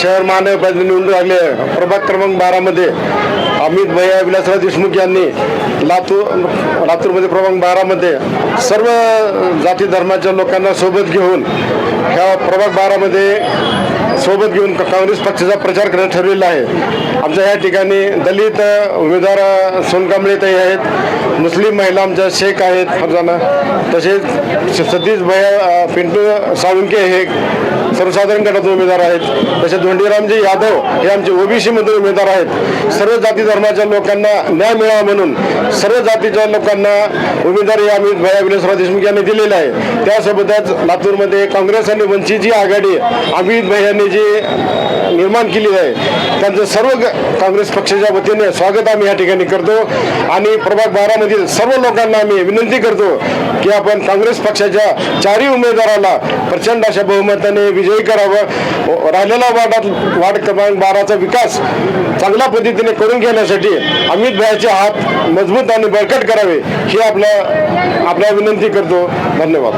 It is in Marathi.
शहर महानगरपालिका निवडून राहिले प्रभाग क्रमांक 12 मध्ये अमित भैया विलासराव देशमुख यांनी लातूरमध्ये प्रभाग 12 मध्ये सर्व जाती धर्माच्या लोकांना सोबत घेऊन ह्या प्रभाग 12 मध्ये सोबत घेऊन काँग्रेस पक्षाचा प्रचार करण्यात ठरलेला आहे। आमच्या या ठिकाणी दलित उमेदवार सोनकांबळेताई आहेत, मुस्लिम महिला आमच्या शेख आहेत फरजाना, तसेच सतीश भैया पिंटू साळुंके हे सर्वसाधारण गटाचे उमेदवार आहेत, तसेच धोंडीरामजी यादव हे आमचे ओबीसी मधील उमेदवार आहेत। सर्व जाती धर्माच्या लोकांना न्याय मिळावा म्हणून सर्व जातीच्या लोकांना उमेदवारी अमित भैया विलासराव देशमुख यांनी दिलेला आहे। त्यासोबतच लातूरमध्ये काँग्रेस आणि वंचितची आघाडी अमित भैयांनी जी निर्माण केली आहे त्यांचं सर्व काँग्रेस पक्षाच्या वतीने स्वागत आम्ही या ठिकाणी करतो आणि प्रभाग 12 मधील सर्व लोकांना आम्ही विनंती करतो की आपण काँग्रेस पक्षाच्या चारही उमेदवाराला प्रचंड अशा बहुमताने विजयी करावं। राहिलेला वार्ड क्रमांक 12चा विकास चांगल्या पद्धतीने करून घेण्यासाठी अमित भैयाचे हात मजबूत आणि बळकट करावे ही आपल्या विनंती करतो। धन्यवाद।